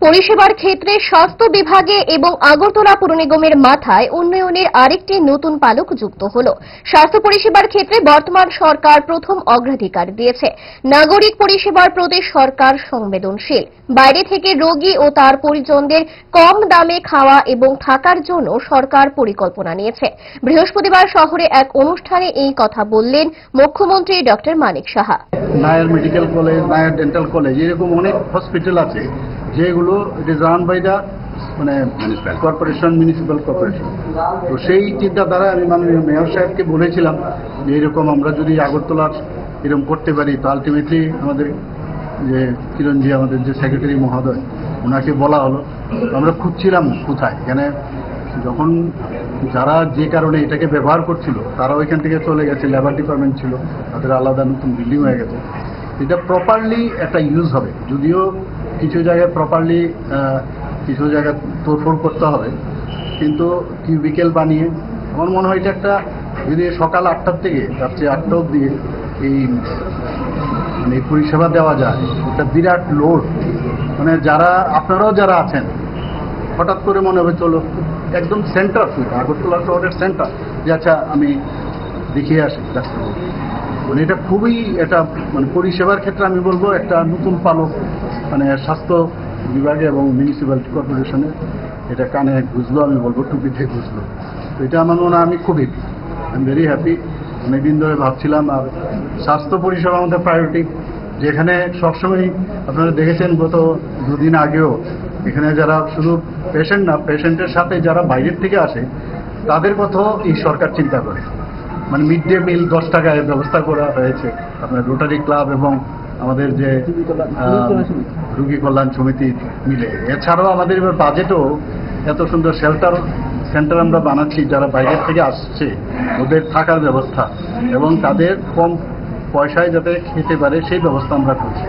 পরিষেবার ক্ষেত্রে স্বাস্থ্য বিভাগে এবং আগরতলা পুর নিগমের মাথায় উন্নয়নের আরেকটি নতুন পালক যুক্ত হল। স্বাস্থ্য পরিষেবার ক্ষেত্রে বর্তমান সরকার প্রথম অগ্রাধিকার দিয়েছে। নাগরিক পরিষেবার প্রতি সরকার সংবেদনশীল। বাইরে থেকে রোগী ও তার পরিজনদের কম দামে খাওয়া এবং থাকার জন্য সরকার পরিকল্পনা নিয়েছে। বৃহস্পতিবার শহরে এক অনুষ্ঠানে এই কথা বললেন মুখ্যমন্ত্রী doctor Manik Saha. Nair medical college, Nair dental college, এরকম অনেক হসপিটাল আছে যেগুলো it is run by the municipal corporation. তো সেই চিন্তাধারা আমি মাননীয় মেয়র সাহেবকে বলেছিলাম যে এরকম আমরা যদি আগরতলার এরকম করতে পারি তো আলটিমেটলি আমাদের যে চিরঞ্জীব আমাদের যে সেক্রেটারি মহোদয় ওনাকে বলা হলো। আমরা খুঁজছিলাম কোথায়, এখানে যখন যারা যে কারণে এটাকে ব্যবহার করছিল তারা ওইখান থেকে চলে গেছে, লেবার ডিপার্টমেন্ট ছিল, তাদের আলাদা নতুন বিল্ডিং হয়ে গেছে। এটা প্রপারলি একটা ইউজ হবে, যদিও কিছু জায়গায় প্রপারলি কিছু জায়গায় তোড়ফোড় করতে হবে, কিন্তু কিউবিকেল বানিয়ে আমার মনে হয় এটা একটা যদি সকাল 8টার থেকে রাত্রি 8টা অব্দি এই মানে পরিষেবা দেওয়া যায়, এটা বিরাট লোড। মানে যারা আপনারাও যারা আছেন হঠাৎ করে মনে হবে চলো একদম সেন্টার, আগরতলা শহরের সেন্টার, যে আচ্ছা আমি দেখিয়ে আসি ডাক্তারবাবু। মানে এটা খুবই এটা মানে পরিষেবার ক্ষেত্রে আমি বলবো একটা নতুন পালক মানে স্বাস্থ্য বিভাগে এবং মিউনিসিপ্যালিটি কর্পোরেশনে এটা কানে ঘুষলো, আমি বলবো টুপিতে ঘুষলো। তো এটা আমার মনে হয় আমি খুবই ভেরি হ্যাপি। অনেকদিন ধরে ভাবছিলাম। আর স্বাস্থ্য পরিষেবা আমাদের প্রায়োরিটি, যেখানে সবসময় আপনারা দেখেছেন গত দুদিন আগেও এখানে যারা শুধু পেশেন্ট না, পেশেন্টের সাথে যারা বাইরের থেকে আসে তাদের কথাও এই সরকার চিন্তা করে। মানে মিড ডে মিল 10 টাকায় ব্যবস্থা করা হয়েছে আপনার রোটারি ক্লাব এবং আমাদের যে রোগী কল্যাণ সমিতি মিলে। এছাড়াও আমাদের এবার বাজেটও এত সুন্দর শেল্টার সেন্টার আমরা বানাচ্ছি, যারা বাইরের থেকে আসছে ওদের থাকার ব্যবস্থা এবং তাদের কম পয়সায় যাতে খেতে পারে সেই ব্যবস্থা আমরা করছি।